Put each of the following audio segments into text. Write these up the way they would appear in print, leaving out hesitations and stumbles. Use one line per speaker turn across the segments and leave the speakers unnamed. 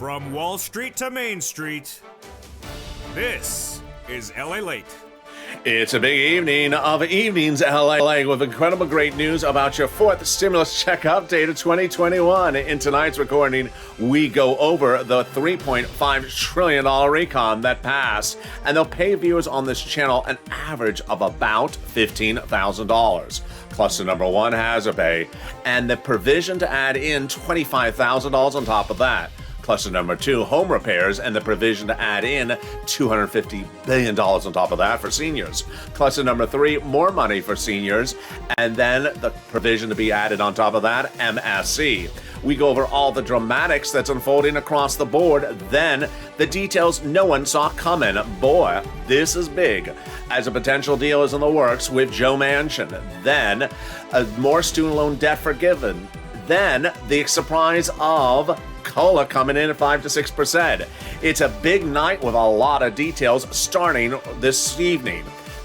From Wall Street to Main Street, this is LALATE.
It's a big evening of Evenings LA with incredible great news about your fourth stimulus check update of 2021. In tonight's recording, we go over the $3.5 trillion recon that passed, and they'll pay viewers on this channel an average of about $15,000. Cluster number one, hazard pay, and the provision to add in $25,000 on top of that. Cluster number two, home repairs, and the provision to add in $250 billion on top of that for seniors. Cluster number three, more money for seniors, and then the provision to be added on top of that, MSC. We go over all the dramatics that's unfolding across the board, then the details no one saw coming. Boy, this is big, as a potential deal is in the works with Joe Manchin. Then, more student loan debt forgiven. Then, the surprise of COLA coming in at 5 to 6%. It's a big night with a lot of details starting this evening.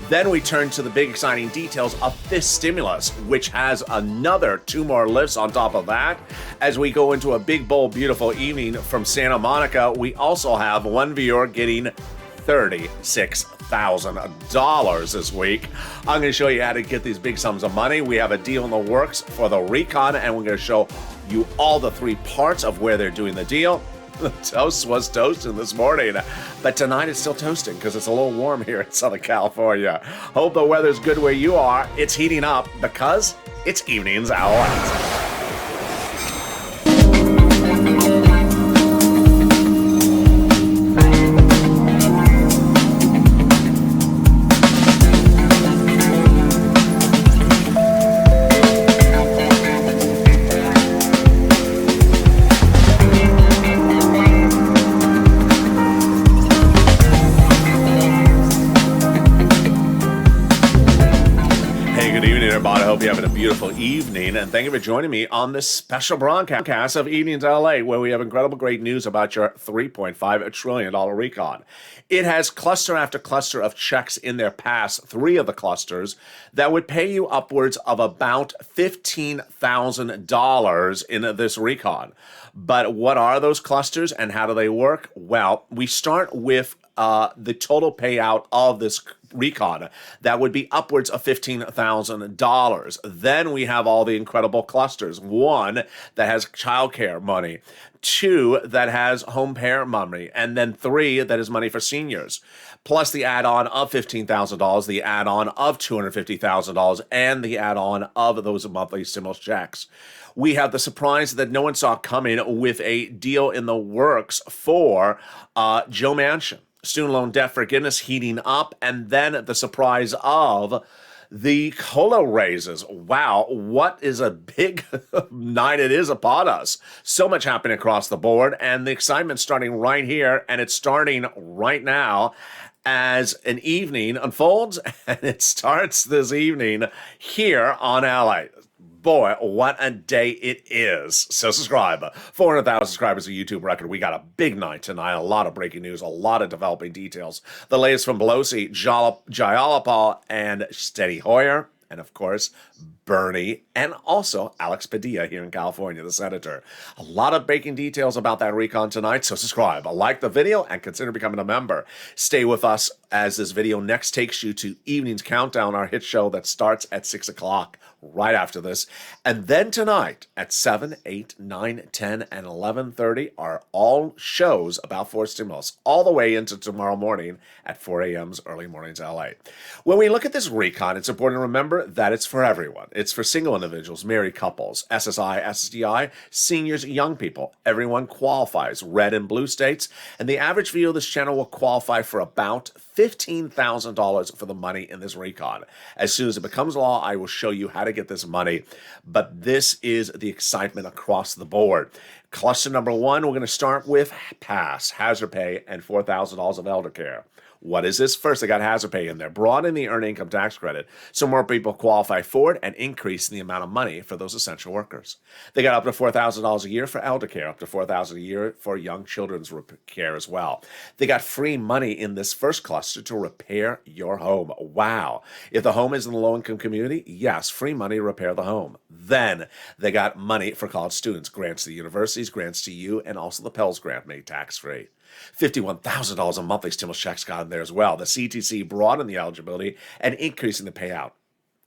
Then we turn to the big exciting details of this stimulus, which has another two more lifts on top of that. As we go into a big, bold, beautiful evening from Santa Monica, we also have one viewer getting $36,000 this week. I'm going to show you how to get these big sums of money. We have a deal in the works for the recon, and we're going to show you all the three parts of where they're doing the deal. The toast was toasting this morning, but tonight it's still toasting because it's a little warm here in Southern California. Hope the weather's good where you are. It's heating up because it's Evenings LALATE. Hope you're having a beautiful evening, and thank you for joining me on this special broadcast of Evenings LA, where we have incredible great news about your $3.5 trillion recon. It has cluster after cluster of checks in their past, three of the clusters, that would pay you upwards of about $15,000 in this recon. But what are those clusters and how do they work? Well, we start with the total payout of this recon. That would be upwards of $15,000. Then we have all the incredible clusters. One that has childcare money, two that has home parent money, and then three that is money for seniors. Plus the add-on of $15,000, the add-on of $250,000, and the add-on of those monthly stimulus checks. We have the surprise that no one saw coming with a deal in the works for Joe Manchin. Student loan debt forgiveness heating up, and then the surprise of the COLA raises. Wow, what is a big night it is upon us. So much happening across the board, and the excitement starting right here, and it's starting right now as an evening unfolds, and it starts this evening here on LA. Boy, what a day it is. So subscribe. 400,000 subscribers, a YouTube record. We got a big night tonight. A lot of breaking news, a lot of developing details. The latest from Pelosi, Jayalapa, and Steny Hoyer. And of course, Bernie, and also Alex Padilla here in California, the senator. A lot of breaking details about that recon tonight, so subscribe, like the video, and consider becoming a member. Stay with us as this video next takes you to Evening's Countdown, our hit show that starts at 6 o'clock right after this. And then tonight at 7, 8, 9, 10, and 11:30 are all shows about forced stimulus, all the way into tomorrow morning at 4 a.m.'s Early Mornings LA. When we look at this recon, it's important to remember that it's for everyone. It's for single individuals, married couples, SSI, SSDI, seniors, young people. Everyone qualifies, red and blue states, and the average viewer of this channel will qualify for about $15,000 for the money in this recon. As soon as it becomes law, I will show you how to get this money, but this is the excitement across the board. Cluster number one, we're going to start with PASS, hazard pay, and $4,000 of elder care. What is this? First, they got hazard pay in there. Broaden the earned income tax credit so more people qualify for it and increase the amount of money for those essential workers. They got up to $4,000 a year for elder care, up to $4,000 a year for young children's care as well. They got free money in this first cluster cluster to repair your home. Wow. If the home is in the low-income community, yes, free money to repair the home. Then they got money for college students, grants to the universities, grants to you, and also the Pell's grant made tax-free. $51,000 a monthly stimulus checks got in there as well. The CTC broadened the eligibility and increasing the payout.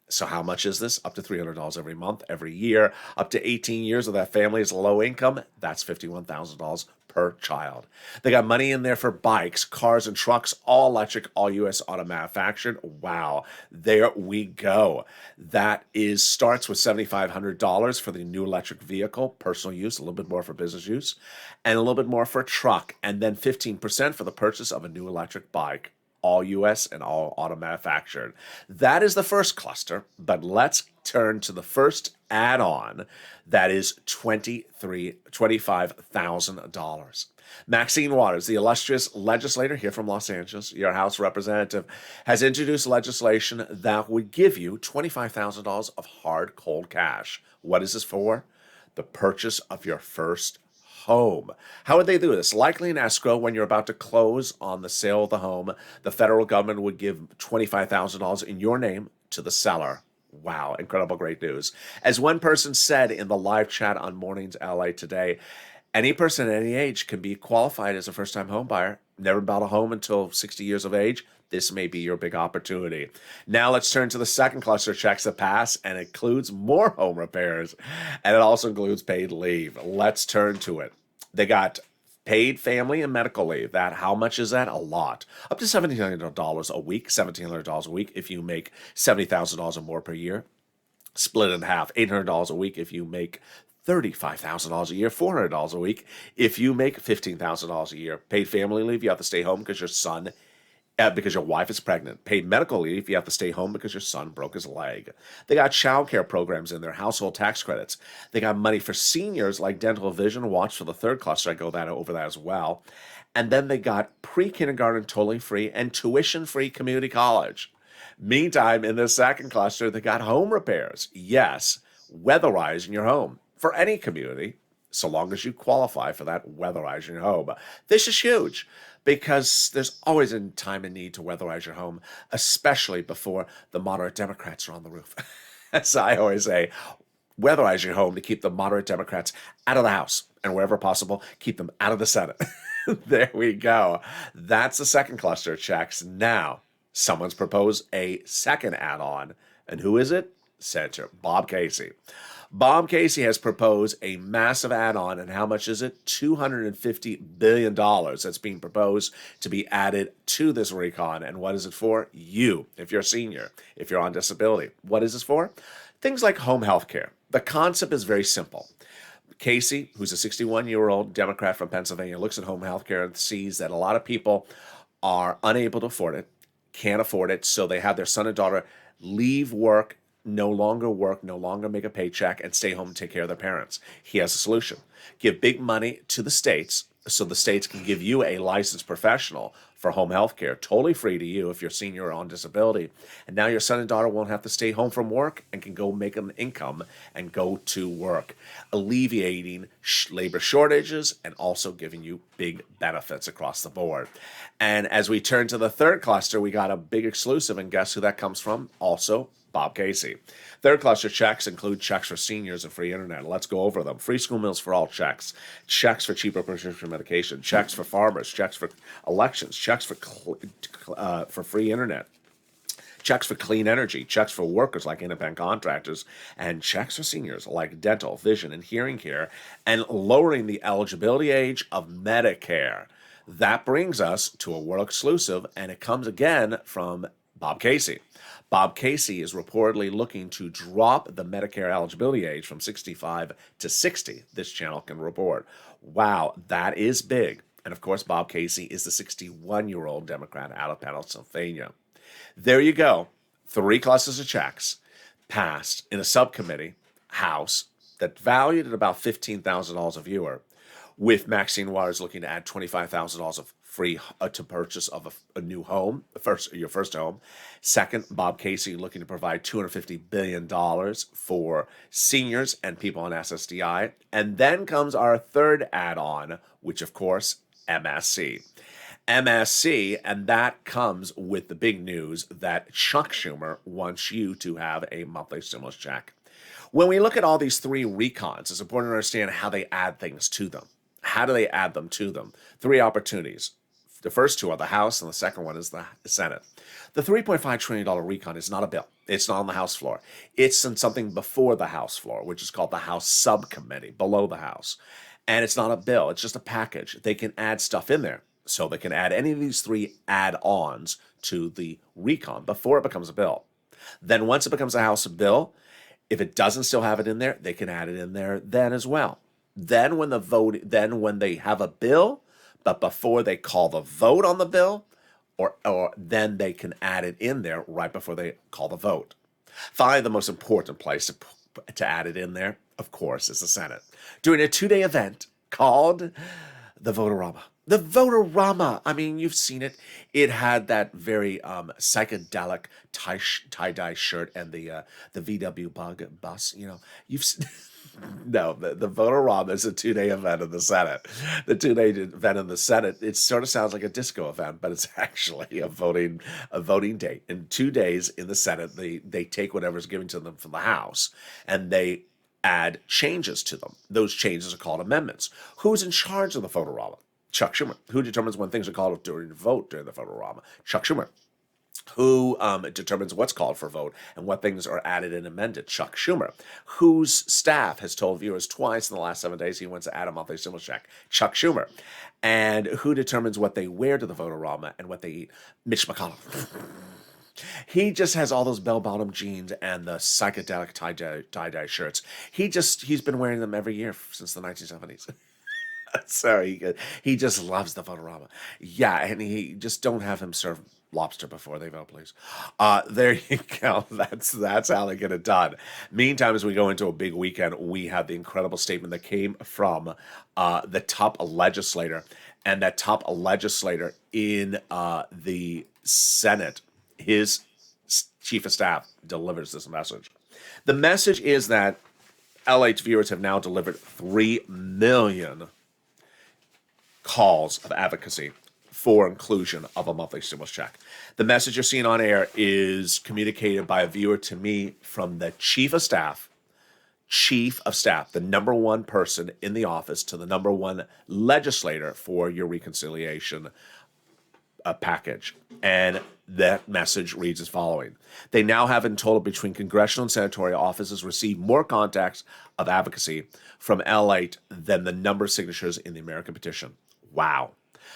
So how much is this? Up to $300 every month, every year. Up to 18 years of that family is low income. That's $51,000 per child. They got money in there for bikes, cars, and trucks, all electric, all U.S. auto manufactured. Wow, there we go. That starts with $7,500 for the new electric vehicle, personal use, a little bit more for business use, and a little bit more for a truck, and then 15% for the purchase of a new electric bike. All U.S. and all auto manufactured. That is the first cluster, but let's turn to the first add-on that is $25,000. Maxine Waters, the illustrious legislator here from Los Angeles, your House representative, has introduced legislation that would give you $25,000 of hard, cold cash. What is this for? The purchase of your first home. How would they do this? Likely in escrow when you're about to close on the sale of the home, the federal government would give $25,000 in your name to the seller. Wow, incredible, great news. As one person said in the live chat on Mornings LA today, any person at any age can be qualified as a first-time home buyer. Never bought a home until 60 years of age. This may be your big opportunity. Now let's turn to the second cluster of checks that pass, and it includes more home repairs, and it also includes paid leave. Let's turn to it. They got paid family and medical leave. How much is that? A lot. Up to $1,700 a week, $1,700 a week if you make $70,000 or more per year. Split in half, $800 a week if you make $35,000 a year, $400 a week if you make $15,000 a year. Paid family leave, you have to stay home because your wife is pregnant. Paid medical leave, you have to stay home because your son broke his leg. They got child care programs in their household tax credits. They got money for seniors like dental, vision, watch for the third cluster. I go over that as well. And then they got pre-kindergarten totally free and tuition-free community college. Meantime, in the second cluster, they got home repairs. Yes, weatherizing your home for any community, so long as you qualify for that weatherizing your home. This is huge because there's always a time and need to weatherize your home, especially before the moderate Democrats are on the roof. As I always say, weatherize your home to keep the moderate Democrats out of the House, and wherever possible, keep them out of the Senate. There we go. That's the second cluster of checks. Now, someone's proposed a second add-on, and who is it? Senator Bob Casey. Bob Casey has proposed a massive add-on, and how much is it? $250 billion that's being proposed to be added to this recon. And what is it for? You, if you're a senior, if you're on disability. What is this for? Things like home health care. The concept is very simple. Casey, who's a 61-year-old Democrat from Pennsylvania, looks at home health care and sees that a lot of people are unable to afford it, can't afford it, so they have their son and daughter leave work, no longer make a paycheck, and stay home and take care of their parents. He has a solution. Give big money to the states so the states can give you a licensed professional for home health care, totally free to you if you're senior or on disability. And now your son and daughter won't have to stay home from work and can go make an income and go to work, alleviating labor shortages and also giving you big benefits across the board. And as we turn to the third cluster, we got a big exclusive, and guess who that comes from? Also, Bob Casey. Third cluster checks include checks for seniors and free internet. Let's go over them. Free school meals for all checks. Checks for cheaper prescription medication. Checks for farmers. Checks for elections. Checks for free internet. Checks for clean energy. Checks for workers like independent contractors. And checks for seniors like dental, vision, and hearing care. And lowering the eligibility age of Medicare. That brings us to a world exclusive, and it comes again from Bob Casey. Bob Casey is reportedly looking to drop the Medicare eligibility age from 65 to 60, this channel can report. Wow, that is big. And of course, Bob Casey is the 61-year-old Democrat out of Pennsylvania. There you go. 3 clusters of checks passed in a subcommittee, House, that valued at about $15,000 a viewer, with Maxine Waters looking to add $25,000 of free to purchase of a new home, your first home. Second, Bob Casey looking to provide $250 billion for seniors and people on SSDI. And then comes our third add-on, which of course, MSC. MSC, and that comes with the big news that Chuck Schumer wants you to have a monthly stimulus check. When we look at all these three recons, it's important to understand how they add things to them. How do they add them to them? Three opportunities. The first two are the House, and the second one is the Senate. The $3.5 trillion recon is not a bill. It's not on the House floor. It's in something before the House floor, which is called the House Subcommittee, below the House. And it's not a bill. It's just a package. They can add stuff in there. So they can add any of these three add-ons to the recon before it becomes a bill. Then once it becomes a House bill, if it doesn't still have it in there, they can add it in there then as well. Then when they have a bill, but before they call the vote on the bill, or then they can add it in there right before they call the vote. Finally, the most important place to add it in there, of course, is the Senate, doing a 2-day event called the Votorama. The Votorama, I mean, you've seen it. It had that very psychedelic tie-dye shirt and the VW bug bus. You know, you've seen. No, the Votorama is a 2-day event in the Senate. The 2-day event in the Senate, it sort of sounds like a disco event, but it's actually a voting day. In 2 days in the Senate, they take whatever's given to them from the House and they add changes to them. Those changes are called amendments. Who's in charge of the Votorama? Chuck Schumer. Who determines when things are called during the vote during the Votorama? Chuck Schumer. Who determines what's called for vote and what things are added and amended? Chuck Schumer. Whose staff has told viewers twice in the last 7 days he wants to add a monthly stimulus check? Chuck Schumer. And who determines what they wear to the Votorama and what they eat? Mitch McConnell. He just has all those bell-bottom jeans and the psychedelic tie-dye shirts. He's been wearing them every year since the 1970s. So he just loves the Votorama. Yeah, and he just don't have him serve lobster before they vote, please. There you go. That's how they get it done. Meantime, as we go into a big weekend, we have the incredible statement that came from the top legislator, and that top legislator in the Senate, his chief of staff delivers this message. The message is that LATE viewers have now delivered 3 million calls of advocacy for inclusion of a monthly stimulus check. The message you're seeing on air is communicated by a viewer to me from the chief of staff, the number one person in the office, to the number one legislator for your reconciliation package. And that message reads as following. They now have in total between congressional and senatorial offices received more contacts of advocacy from LATE than the number of signatures in the American petition. Wow.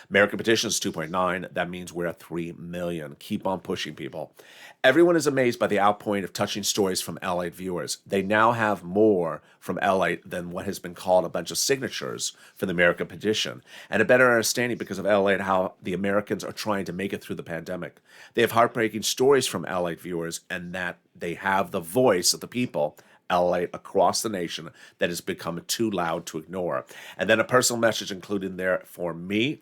American petition is 2.9. That means we're at 3 million. Keep on pushing, people. Everyone is amazed by the outpouring of touching stories from LATE viewers. They now have more from LATE than what has been called a bunch of signatures for the American petition, and a better understanding because of LATE how the Americans are trying to make it through the pandemic. They have heartbreaking stories from LATE viewers, and that they have the voice of the people, LATE, across the nation, that has become too loud to ignore. And then a personal message included there for me,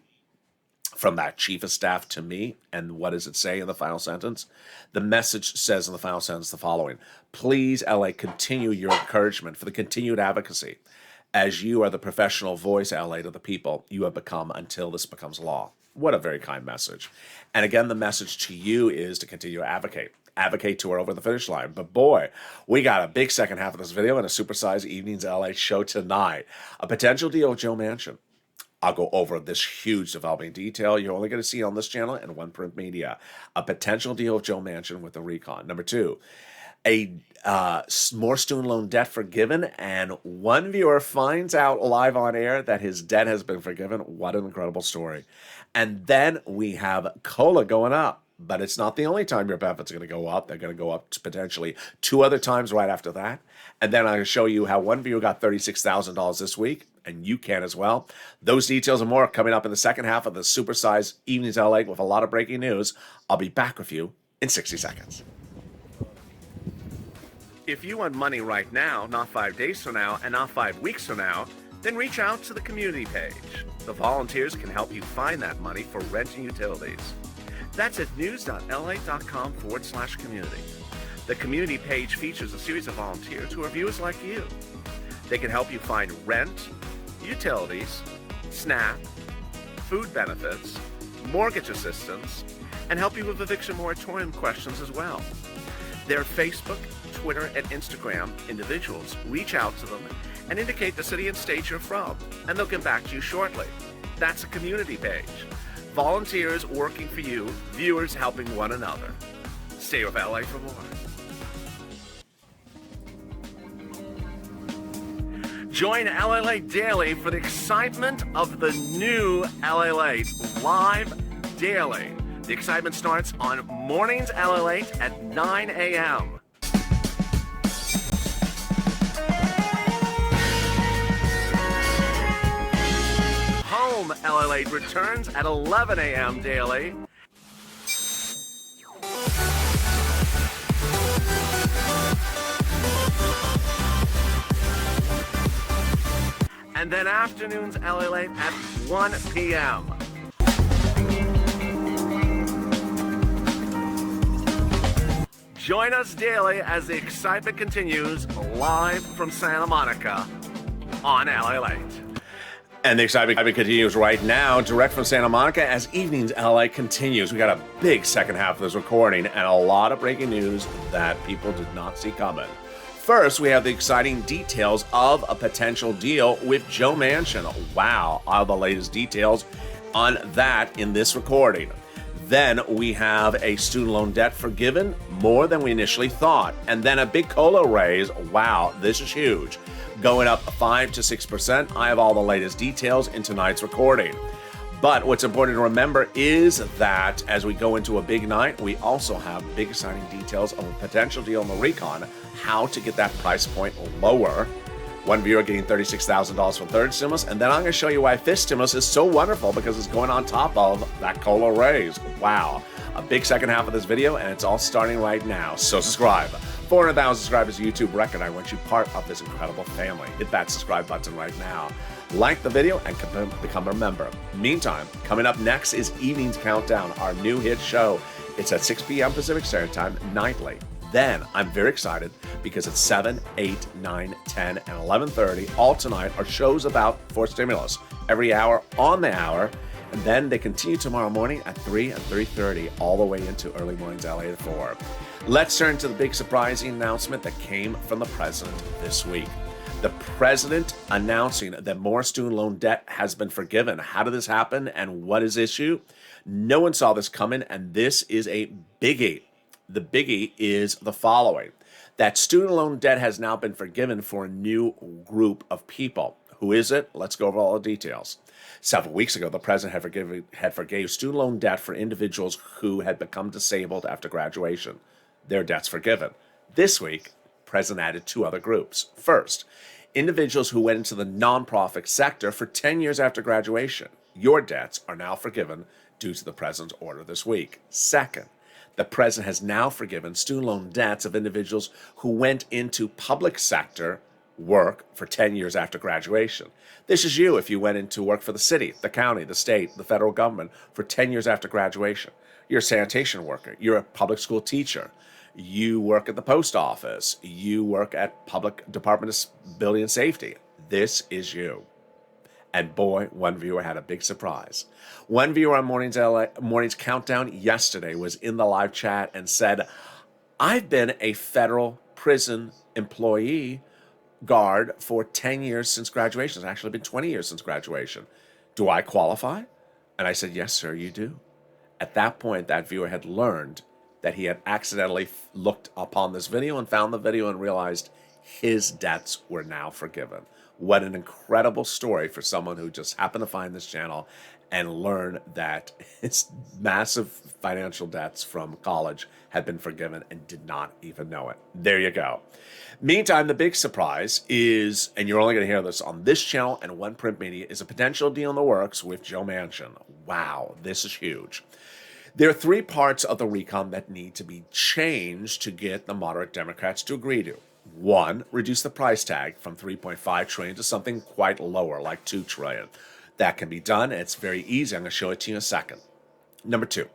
from that chief of staff to me. And what does it say in the final sentence? The message says in the final sentence the following: please, LATE, continue your encouragement for the continued advocacy, as you are the professional voice, LATE, of the people you have become until this becomes law. What a very kind message. And again, the message to you is to continue to advocate to her over the finish line. But boy, we got a big second half of this video and a supersized Evenings LA show tonight. A potential deal with Joe Manchin. I'll go over this huge developing detail you're only going to see on this channel and one print media. A potential deal with Joe Manchin with the recon. Number 2, more student loan debt forgiven, and one viewer finds out live on air that his debt has been forgiven. What an incredible story. And then we have COLA going up. But it's not the only time your benefits are going to go up. They're going to go up to potentially 2 other times right after that. And then I'm going to show you how one viewer got $36,000 this week, and you can as well. Those details and more coming up in the second half of the supersized Evenings LA with a lot of breaking news. I'll be back with you in 60 seconds. If you want money right now, not 5 days from now, and not 5 weeks from now, then reach out to the community page. The volunteers can help you find that money for rent and utilities. That's at news.la.com/community. The community page features a series of volunteers who are viewers like you. They can help you find rent, utilities, SNAP, food benefits, mortgage assistance, and help you with eviction moratorium questions as well. Their Facebook, Twitter, and Instagram individuals reach out to them and indicate the city and state you're from, and they'll get back to you shortly. That's a community page. Volunteers working for you, viewers helping one another. Stay with LA for more. Join LALATE Daily for the excitement of the new LALATE live daily. The excitement starts on mornings LALATE at 9 a.m. Home LALATE returns at 11 a.m. daily. And then afternoons LALATE at 1 p.m. Join us daily as the excitement continues live from Santa Monica on LALATE. And the excitement continues right now, direct from Santa Monica, as Evenings LA continues. We got a big second half of this recording and a lot of breaking news that people did not see coming. First, we have the exciting details of a potential deal with Joe Manchin. Wow, all the latest details on that in this recording. Then we have a student loan debt forgiven, more than we initially thought. And then a big COLA raise. Wow, this is huge. Going up 5 to 6%. I have all the latest details in tonight's recording. But what's important to remember is that as we go into a big night, we also have big exciting details of a potential deal in the recon, how to get that price point lower. One viewer getting $36,000 from third stimulus, and then I'm going to show you why fifth stimulus is so wonderful because it's going on top of that COLA raise. Wow. A big second half of this video, and it's all starting right now. So subscribe. 400,000 subscribers YouTube record. I want you part of this incredible family. Hit that subscribe button right now. Like the video and become a member. Meantime, coming up next is Evening's Countdown, our new hit show. It's at 6 p.m. Pacific Standard Time nightly. Then I'm very excited because at 7, 8, 9, 10, and 11:30, all tonight, are shows about fourth stimulus. Every hour on the hour. And then they continue tomorrow morning at 3 and 3:30, all the way into early mornings LA at 4. Let's turn to the big surprising announcement that came from the president this week. The president announcing that more student loan debt has been forgiven. How did this happen and what is issue? No one saw this coming, and this is a biggie. The biggie is the following: that student loan debt has now been forgiven for a new group of people. Who is it? Let's go over all the details. Several weeks ago, the president had forgave student loan debt for individuals who had become disabled after graduation. Their debt's forgiven. This week, the president added two other groups. First, individuals who went into the nonprofit sector for 10 years after graduation. Your debts are now forgiven due to the president's order this week. Second, the president has now forgiven student loan debts of individuals who went into public sector work for 10 years after graduation. This is you if you went into work for the city, the county, the state, the federal government for 10 years after graduation. You're a sanitation worker. You're a public school teacher. You work at the post office. You work at Public Department of Building and Safety. This is you. And boy, one viewer had a big surprise. One viewer on Morning's Countdown yesterday was in the live chat and said, I've been a federal prison employee guard for 10 years since graduation. It's actually been 20 years since graduation. Do I qualify? And I said, yes, sir, you do. At that point, that viewer had learned that he had accidentally looked upon this video and found the video and realized his debts were now forgiven. What an incredible story for someone who just happened to find this channel and learn that his massive financial debts from college had been forgiven and did not even know it. There you go. Meantime, the big surprise is, and you're only going to hear this on this channel and One Print Media, is a potential deal in the works with Joe Manchin. Wow, this is huge. There are three parts of the recon that need to be changed to get the moderate Democrats to agree to. One, reduce the price tag from $3.5 trillion to something quite lower, like $2 trillion. That can be done, and it's very easy. I'm going to show it to you in a second. Number two,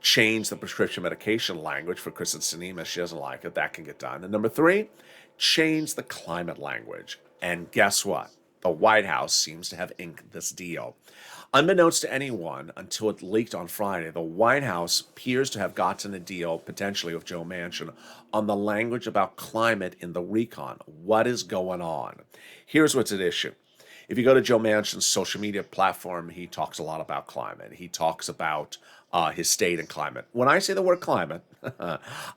change the prescription medication language for Kristen Sinema. She doesn't like it. That can get done. And number three, change the climate language. And guess what? The White House seems to have inked this deal. Unbeknownst to anyone until it leaked on Friday, the White House appears to have gotten a deal, potentially with Joe Manchin, on the language about climate in the recon. What is going on? Here's what's at issue. If you go to Joe Manchin's social media platform, he talks a lot about climate. He talks about his state and climate. When I say the word climate,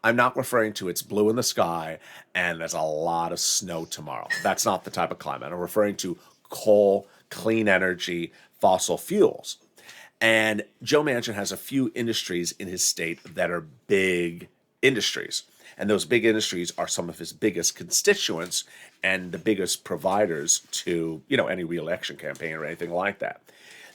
I'm not referring to it's blue in the sky and there's a lot of snow tomorrow. That's not the type of climate. I'm referring to coal, clean energy, fossil fuels. And Joe Manchin has a few industries in his state that are big industries. And those big industries are some of his biggest constituents and the biggest providers to, any reelection campaign or anything like that.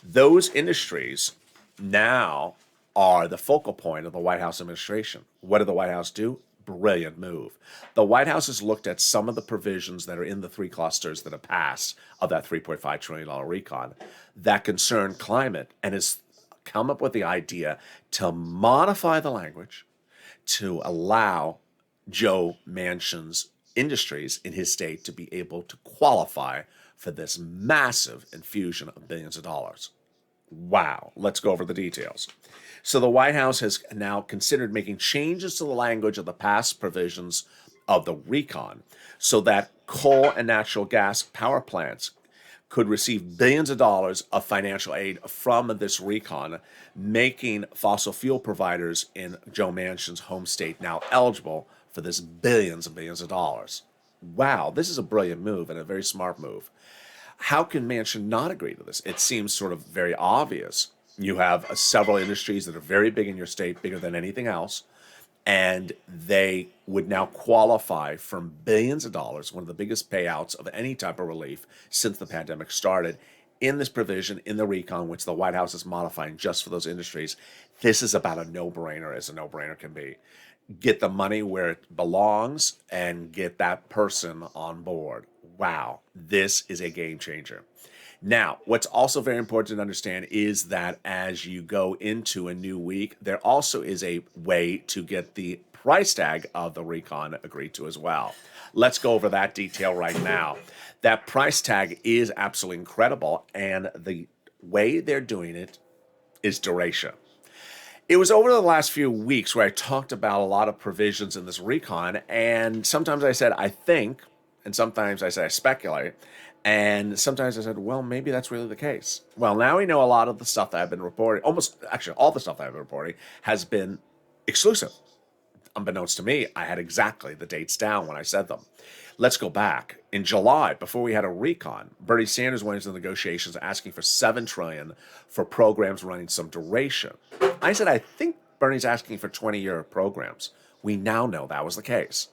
Those industries now are the focal point of the White House administration. What did the White House do? Brilliant move. The White House has looked at some of the provisions that are in the three clusters that have passed of that $3.5 trillion recon that concern climate and has come up with the idea to modify the language to allow Joe Manchin's industries in his state to be able to qualify for this massive infusion of billions of dollars. Wow. Let's go over the details. So the White House has now considered making changes to the language of the past provisions of the recon so that coal and natural gas power plants could receive billions of dollars of financial aid from this recon, making fossil fuel providers in Joe Manchin's home state now eligible for this billions and billions of dollars. Wow, this is a brilliant move and a very smart move. How can Manchin not agree to this? It seems sort of very obvious. You have several industries that are very big in your state, bigger than anything else, and they would now qualify for billions of dollars, one of the biggest payouts of any type of relief since the pandemic started, in this provision in the recon, which the White House is modifying just for those industries. This is about a no-brainer, as a no-brainer can be. Get the money where it belongs and get that person on board. Wow, this is a game changer. Now, what's also very important to understand is that as you go into a new week, there also is a way to get the price tag of the recon agreed to as well. Let's go over that detail right now. That price tag is absolutely incredible, and the way they're doing it is duration. It was over the last few weeks where I talked about a lot of provisions in this recon, and sometimes I said, I think, and sometimes I said, I speculate, and sometimes I said, well, maybe that's really the case. Well, now we know a lot of the stuff that I've been reporting, actually all the stuff that I've been reporting, has been exclusive. Unbeknownst to me, I had exactly the dates down when I said them. Let's go back. In July, before we had a recon, Bernie Sanders went into negotiations asking for $7 trillion for programs running some duration. I said, I think Bernie's asking for 20-year programs. We now know that was the case.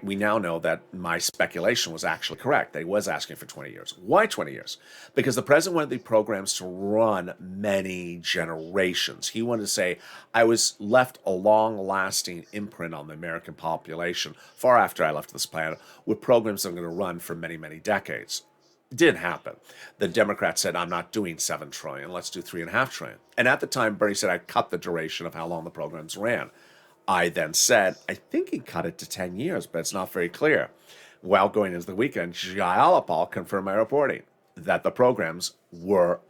We now know that my speculation was actually correct. That he was asking for 20 years. Why 20 years? Because the president wanted the programs to run many generations. He wanted to say, I was left a long-lasting imprint on the American population far after I left this planet with programs that are going to run for many, many decades. It didn't happen. The Democrats said, I'm not doing $7 trillion. Let's do $3.5 trillion. And at the time, Bernie said, I'd cut the duration of how long the programs ran. I then said, I think he cut it to 10 years, but it's not very clear. Well, going into the weekend, Jayalapal confirmed my reporting that the programs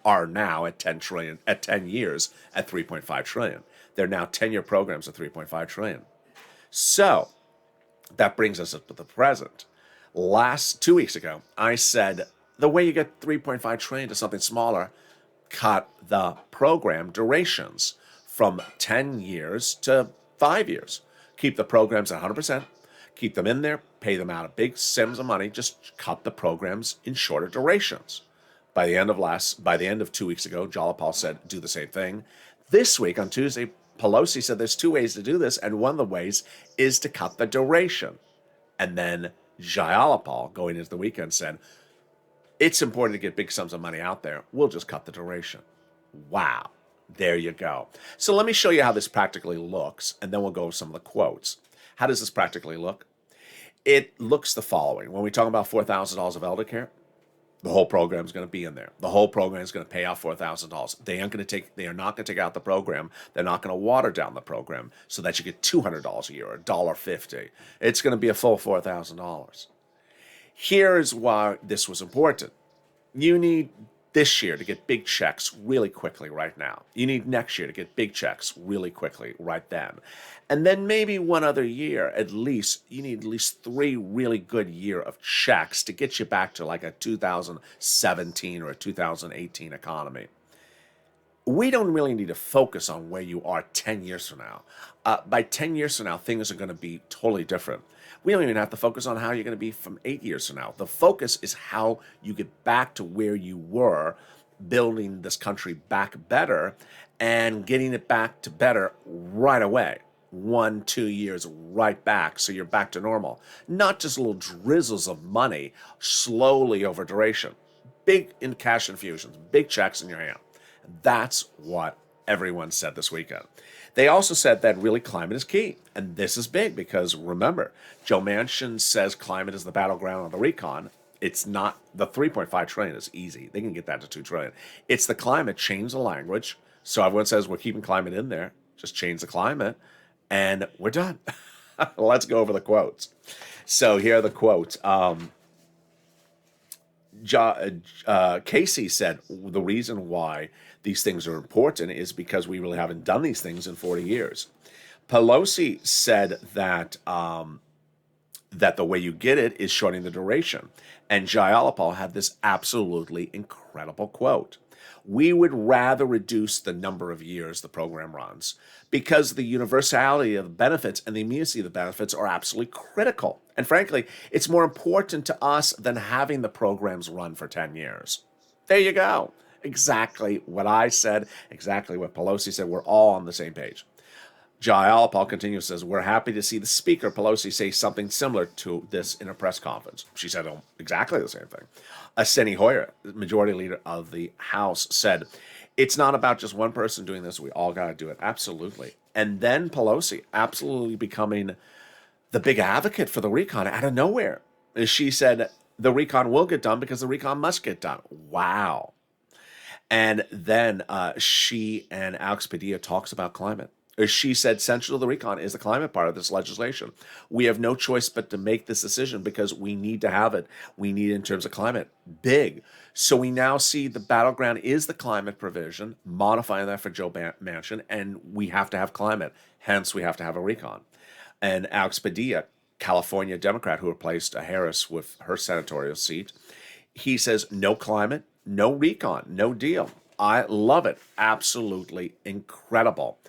are now at 10 years at 3.5 trillion. They're now 10-year programs at 3.5 trillion. So that brings us up to the present. 2 weeks ago, I said, the way you get 3.5 trillion to something smaller, cut the program durations from 10 years to 5 years. Keep the programs at 100%. Keep them in there. Pay them out of big sums of money. Just cut the programs in shorter durations. By the end of 2 weeks ago, Jayalapal said, do the same thing. This week, on Tuesday, Pelosi said there's two ways to do this, and one of the ways is to cut the duration. And then Jayalapal, going into the weekend, said, it's important to get big sums of money out there. We'll just cut the duration. Wow. There you go. So let me show you how this practically looks, and then we'll go over some of the quotes. How does this practically look? It looks the following. When we talk about $4,000 of elder care, the whole program is going to be in there. The whole program is going to pay out $4,000. They are not going to take out the program. They're not going to water down the program so that you get $200 a year or $1.50. It's going to be a full $4,000. Here's why this was important. You need this year to get big checks really quickly right now. You need next year to get big checks really quickly right then. And then maybe one other year, at least, you need at least 3 really good year of checks to get you back to like a 2017 or a 2018 economy. We don't really need to focus on where you are 10 years from now. By 10 years from now, things are going to be totally different. We don't even have to focus on how you're going to be from 8 years from now. The focus is how you get back to where you were, building this country back better and getting it back to better right away. 1-2 years right back, so you're back to normal. Not just little drizzles of money slowly over duration. Big in cash infusions, big checks in your hand. That's what everyone said this weekend. They also said that really climate is key. And this is big because remember, Joe Manchin says climate is the battleground on the recon. It's not, the 3.5 trillion is easy. They can get that to 2 trillion. It's the climate, change the language. So everyone says we're keeping climate in there. Just change the climate and we're done. Let's go over the quotes. So here are the quotes. Casey said the reason why these things are important is because we really haven't done these things in 40 years. Pelosi said that that the way you get it is shortening the duration. And Jayalapal had this absolutely incredible quote. We would rather reduce the number of years the program runs because the universality of the benefits and the immediacy of the benefits are absolutely critical. And frankly, it's more important to us than having the programs run for 10 years. There you go. Exactly what I said, exactly what Pelosi said. We're all on the same page. Jayalapal continues, says, we're happy to see the Speaker, Pelosi, say something similar to this in a press conference. She said exactly the same thing. Steny Hoyer, the majority leader of the House, said, it's not about just one person doing this. We all got to do it. Absolutely. And then Pelosi absolutely becoming the big advocate for the recon out of nowhere. She said, the recon will get done because the recon must get done. Wow. And then she and Alex Padilla talks about climate. She said central to the recon is the climate part of this legislation. We have no choice but to make this decision because we need to have it. We need it in terms of climate. Big. So we now see the battleground is the climate provision, modifying that for Joe Manchin, and we have to have climate. Hence, we have to have a recon. And Alex Padilla, California Democrat who replaced Harris with her senatorial seat, he says no climate, no recon, no deal. I love it. Absolutely incredible.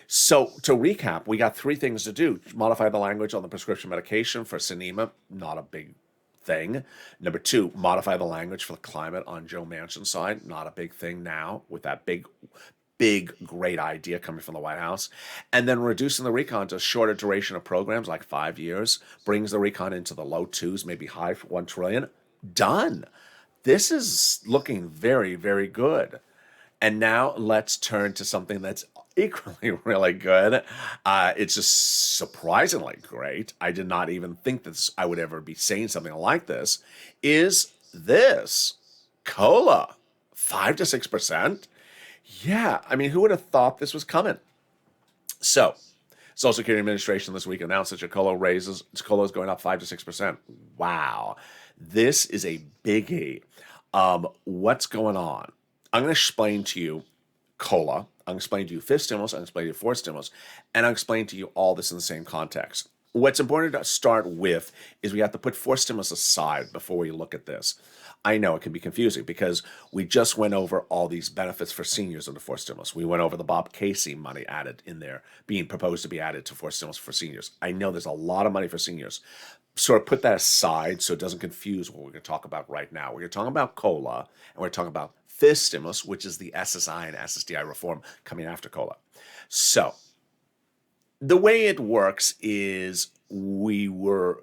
So to recap, we got 3 things to do. Modify the language on the prescription medication for Sinema, not a big thing. Number 2, modify the language for the climate on Joe Manchin's side, not a big thing now with that big, great idea coming from the White House. And then reducing the recon to shorter duration of programs like 5 years, brings the recon into the low 2s, maybe high for 1 trillion. Done. This is looking very, very good. And now let's turn to something that's equally really good. It's just surprisingly great. I did not even think that I would ever be saying something like this. Is this COLA 5 to 6%? Yeah, I mean, who would have thought this was coming? So, Social Security Administration this week announced that your COLA is going up 5 to 6%. Wow, this is a biggie. What's going on? I'm going to explain to you COLA. I'm going to explain to you fifth stimulus. I'm going to explain to you fourth stimulus. And I'll explain to you all this in the same context. What's important to start with is we have to put fourth stimulus aside before we look at this. I know it can be confusing because we just went over all these benefits for seniors in the fourth stimulus. We went over the Bob Casey money added in there, being proposed to be added to fourth stimulus for seniors. I know there's a lot of money for seniors. Sort of put that aside so it doesn't confuse what we're going to talk about right now. We're going to talk about COLA, and we're talking about fifth stimulus, which is the SSI and SSDI reform coming after COLA. So the way it works is your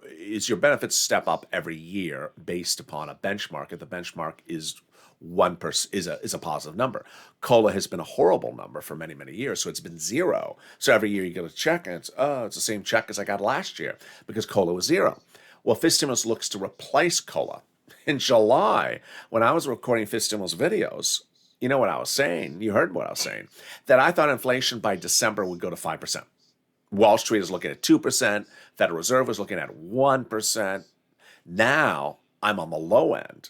benefits step up every year based upon a benchmark. If the benchmark is 1% is a positive number. COLA has been a horrible number for many, many years, so it's been 0. So every year you get a check, and it's the same check as I got last year because COLA was 0. Well, fifth stimulus looks to replace COLA. In July, when I was recording fifth stimulus videos, you know what I was saying? You heard what I was saying. That I thought inflation by December would go to 5%. Wall Street is looking at 2%. Federal Reserve is looking at 1%. Now, I'm on the low end.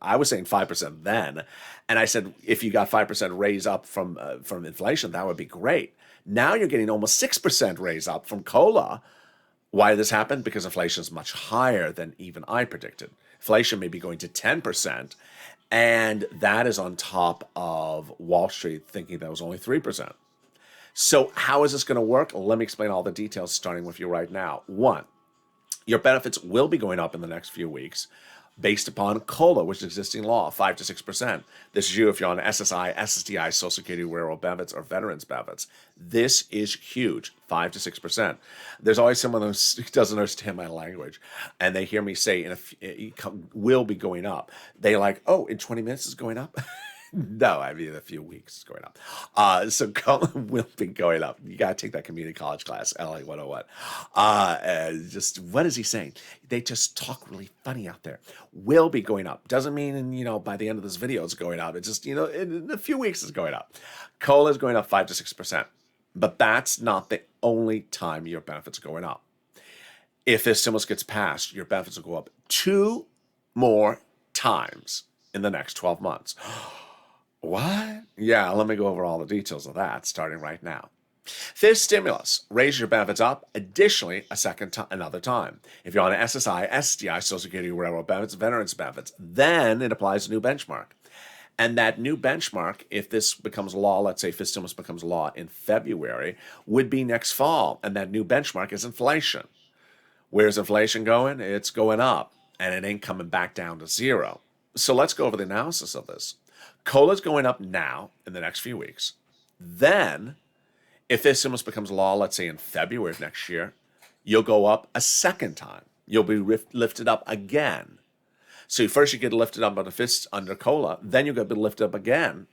I was saying 5% then, and I said if you got 5% raise up from inflation, that would be great. Now you're getting almost 6% raise up from cola. Why did this happen? Because inflation is much higher than even I predicted. Inflation may be going to 10%, and that is on top of Wall Street thinking that was only 3%. So how is this going to work? Let me explain all the details starting with you right now. One, your benefits will be going up in the next few weeks based upon COLA, which is existing law, 5 to 6%. This is you if you're on SSI, SSDI, Social Security, Railroad benefits, or Veterans benefits. This is huge, 5 to 6%. There's always someone who doesn't understand my language, and they hear me say it will be going up. They're like, oh, in 20 minutes it's going up? No, I mean, in a few weeks it's going up. So COLA will be going up. You got to take that community college class, LA 101. Just, what is he saying? They just talk really funny out there. Will be going up. Doesn't mean, by the end of this video it's going up. It's just, in a few weeks it's going up. COLA is going up 5 to 6%. But that's not the only time your benefits are going up. If this stimulus gets passed, your benefits will go up 2 more times in the next 12 months. What? Yeah, let me go over all the details of that starting right now. This stimulus raises your benefits up additionally another time. If you're on an SSI, SDI, Social Security, Railroad benefits, Veterans benefits, then it applies a new benchmark. And that new benchmark, if this becomes law, let's say if this stimulus becomes law in February, would be next fall. And that new benchmark is inflation. Where's inflation going? It's going up, and it ain't coming back down to zero. So let's go over the analysis of this. COLA is going up now in the next few weeks. Then, if this stimulus becomes law, let's say in February of next year, you'll go up a second time. You'll be lifted up again. So first you get lifted up under COLA, then you'll get lifted up again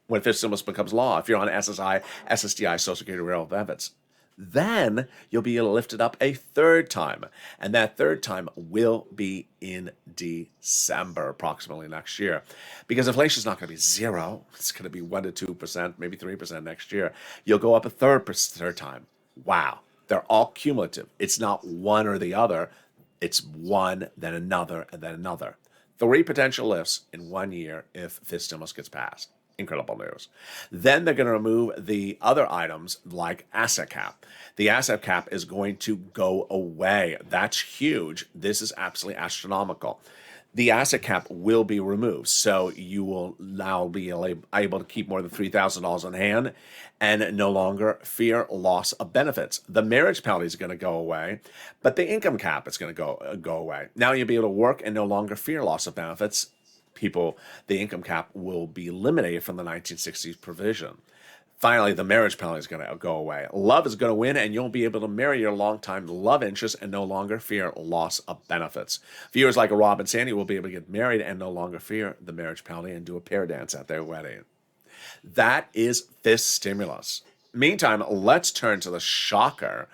when this stimulus becomes law. If you're on SSI, SSDI, Social Security, Railroad benefits, then you'll be lifted up a third time. And that third time will be in December, approximately next year. Because inflation is not going to be zero. It's going to be 1 to 2%, maybe 3% next year. You'll go up a third time. Wow. They're all cumulative. It's not one or the other. It's one, then another, and then another. 3 potential lifts in 1 year if this stimulus gets passed. Incredible news. Then they're going to remove the other items like asset cap. The asset cap is going to go away. That's huge. This is absolutely astronomical. The asset cap will be removed. So you will now be able to keep more than $3,000 on hand and no longer fear loss of benefits. The marriage penalty is going to go away, but the income cap is going to go away. Now you'll be able to work and no longer fear loss of benefits. The income cap will be eliminated from the 1960s provision. Finally, the marriage penalty is going to go away. Love is going to win, and you'll be able to marry your longtime love interest and no longer fear loss of benefits. Viewers like Rob and Sandy will be able to get married and no longer fear the marriage penalty and do a pair dance at their wedding. That is this stimulus. Meantime, let's turn to the shocker.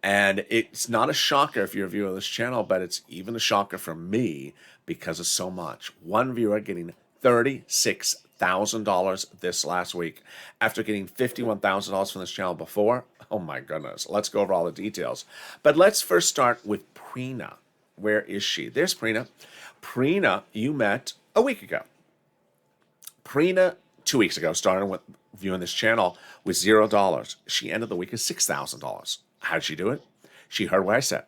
And it's not a shocker if you're a viewer of this channel, but it's even a shocker for me because of so much. One viewer getting $36,000 this last week after getting $51,000 from this channel before. Oh my goodness. Let's go over all the details. But let's first start with Prina. Where is she? There's Prina. Prina, you met a week ago. Prina, 2 weeks ago, started with viewing this channel with $0. She ended the week with $6,000. How did she do it? She heard what I said.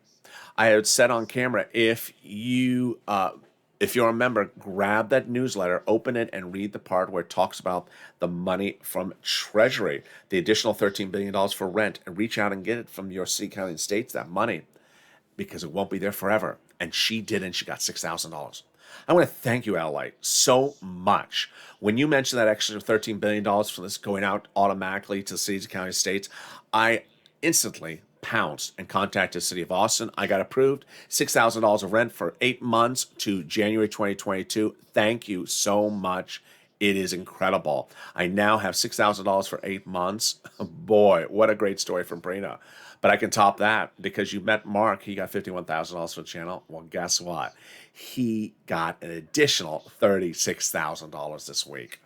I had said on camera, if you're a member, grab that newsletter, open it, and read the part where it talks about the money from Treasury, the additional $13 billion for rent, and reach out and get it from your city, county, and states, that money, because it won't be there forever. And she did, and she got $6,000. I want to thank you, LALATE, so much. When you mentioned that extra $13 billion for this going out automatically to cities, counties, states, I instantly pounced and contacted the city of Austin. I got approved. $6,000 of rent for 8 months to January 2022. Thank you so much. It is incredible. I now have $6,000 for 8 months. Boy, what a great story from Brina. But I can top that because you met Mark. He got $51,000 for the channel. Well, guess what? He got an additional $36,000 this week.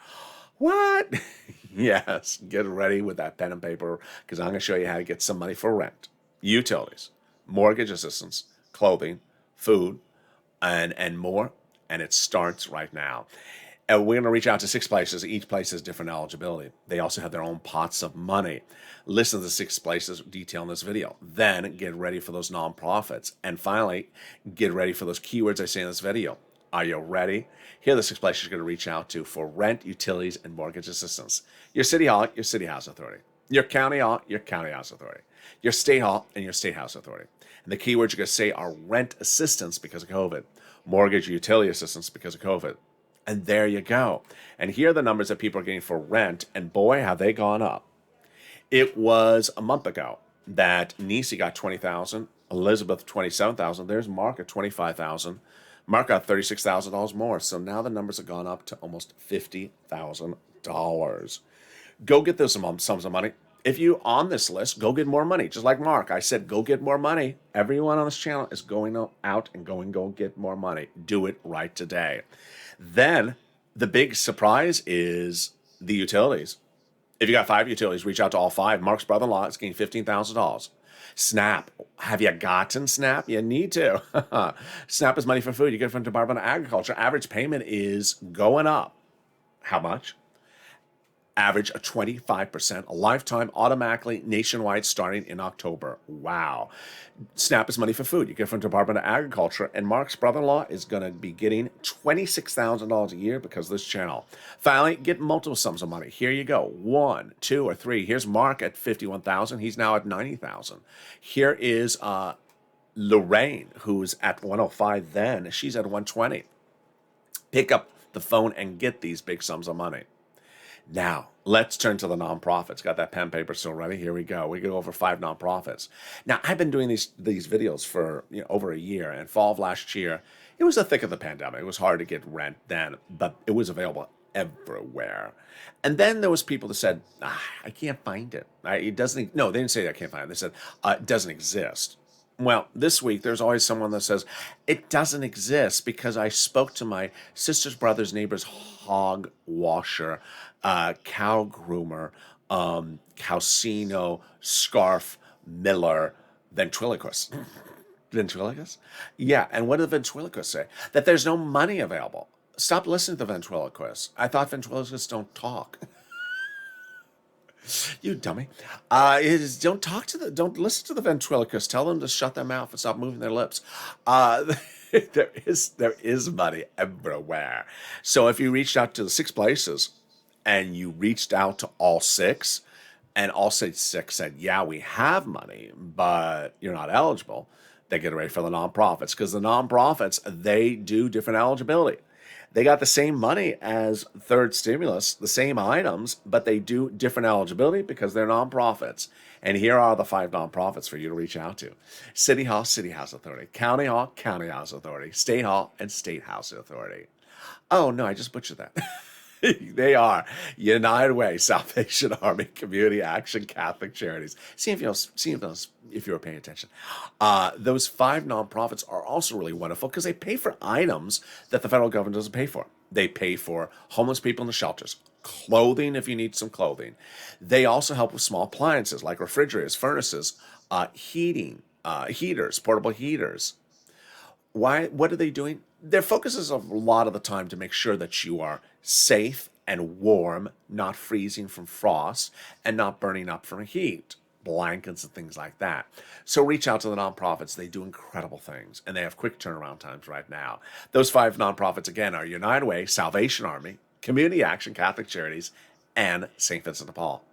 What? Yes, get ready with that pen and paper because I'm going to show you how to get some money for rent, utilities, mortgage assistance, clothing, food, and more and it starts right now. And we're going to reach out to 6 places. Each place has different eligibility. They also have their own pots of money. Listen to the 6 places detailed in this video. Then get ready for those nonprofits. And finally, get ready for those keywords I say in this video. Are you ready? Here are the 6 places you're going to reach out to for rent, utilities, and mortgage assistance. Your city hall, your city house authority. Your county hall, your county house authority. Your state hall, and your state house authority. And the keywords you're going to say are rent assistance because of COVID, mortgage utility assistance because of COVID. And there you go. And here are the numbers that people are getting for rent, and boy, have they gone up. It was a month ago that Nisi got $20,000, Elizabeth $27,000. There's Mark at $25,000. Mark got $36,000 more. So now the numbers have gone up to almost $50,000. Go get those sums of money. If you're on this list, go get more money. Just like Mark, I said, go get more money. Everyone on this channel is going out and go get more money. Do it right today. Then the big surprise is the utilities. If you got 5 utilities, reach out to all 5. Mark's brother-in-law is getting $15,000. SNAP. Have you gotten SNAP? You need to. SNAP is money for food. You get it from the Department of Agriculture. Average payment is going up. How much? Average of 25%, a lifetime, automatically, nationwide, starting in October. Wow. SNAP is money for food. You get it from the Department of Agriculture, and Mark's brother-in-law is going to be getting $26,000 a year because of this channel. Finally, get multiple sums of money. Here you go. 1, 2, or 3. Here's Mark at $51,000. He's now at $90,000. Here is Lorraine, who's at $105 then. She's at $120. Pick up the phone and get these big sums of money. Now, let's turn to the nonprofits. Got that pen paper still ready? Here we go. We go over 5 nonprofits. Now, I've been doing these videos for over a year, and fall of last year, it was the thick of the pandemic. It was hard to get rent then, but it was available everywhere. And then there was people that said, I can't find it. It doesn't. No, they didn't say I can't find it. They said it doesn't exist. Well, this week, there's always someone that says, it doesn't exist because I spoke to my sister's brother's neighbor's hog washer, cow groomer, Calcino, scarf, miller, ventriloquist. Ventriloquist? Yeah, and what do the ventriloquists say? That there's no money available. Stop listening to the ventriloquists. I thought ventriloquists don't talk. You dummy. Don't listen to the ventriloquist. Tell them to shut their mouth and stop moving their lips. There is money everywhere. So if you reached out to the 6 places and you reached out to all 6 and all 6 said, yeah, we have money, but you're not eligible, they get ready for the nonprofits, because the nonprofits, they do different eligibility. They got the same money as third stimulus, the same items, but they do different eligibility because they're nonprofits. And here are the 5 nonprofits for you to reach out to. City Hall, City House Authority. County Hall, County House Authority. State Hall, and State House Authority. Oh, no, I just butchered that. They are United Way, Salvation Army, Community Action, Catholic Charities. See if you were paying attention. Those 5 nonprofits are also really wonderful because they pay for items that the federal government doesn't pay for. They pay for homeless people in the shelters, clothing if you need some clothing. They also help with small appliances like refrigerators, furnaces, heaters, portable heaters. Why? What are they doing? Their focus is a lot of the time to make sure that you are safe and warm, not freezing from frost, and not burning up from heat, blankets and things like that. So reach out to the nonprofits. They do incredible things, and they have quick turnaround times right now. Those 5 nonprofits, again, are United Way, Salvation Army, Community Action, Catholic Charities, and St. Vincent de Paul.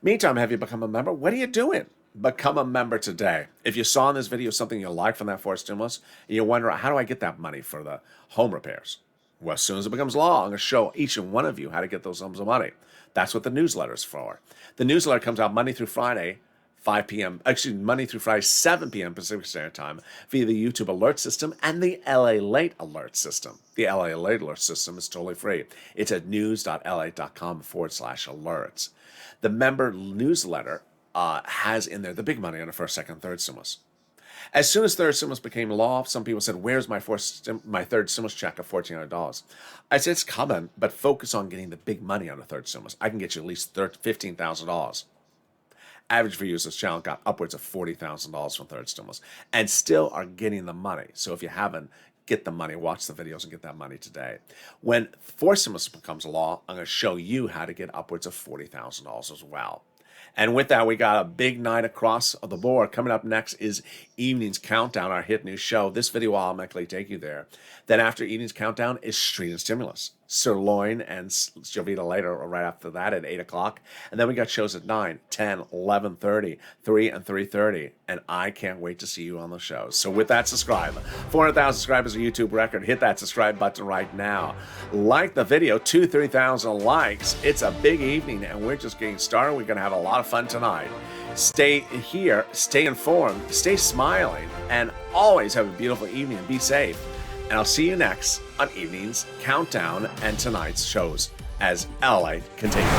Meantime, have you become a member? What are you doing? Become a member today. If you saw in this video something you like from that fourth stimulus, and you wonder, how do I get that money for the home repairs? Well, as soon as it becomes law, I'm going to show each and one of you how to get those sums of money. That's what the newsletter is for. The newsletter comes out Monday through Friday, 5 p.m. Actually, Monday through Friday, 7 p.m. Pacific Standard Time via the YouTube alert system and the LALATE alert system. The LALATE alert system is totally free. It's at news.la.com/alerts. The member newsletter has in there the big money on the first, second, third stimulus. As soon as third stimulus became law, some people said, where's my third stimulus check of $1,400? I said, it's coming, but focus on getting the big money on the third stimulus. I can get you at least $15,000. Average viewers of this channel got upwards of $40,000 from third stimulus and still are getting the money. So if you haven't, get the money, watch the videos, and get that money today. When foursomeness becomes law, I'm going to show you how to get upwards of $40,000 as well. And with that, we got a big night across the board. Coming up next is Evening's Countdown, our hit new show. This video will automatically take you there. Then after Evening's Countdown is Street and Stimulus. Sirloin and Jovita later, or right after that at 8 o'clock. And then we got shows at 9, 10, 11:30, 3, and 3:30. And I can't wait to see you on the shows. So with that, subscribe. 400,000 subscribers, a YouTube record. Hit that subscribe button right now. Like the video, 3,000 likes. It's a big evening, and we're just getting started. We're going to have a lot of fun tonight. Stay here, stay informed, stay smiling, and always have a beautiful evening. Be safe. And I'll see you next on Evening's Countdown and tonight's shows as LALATE continues.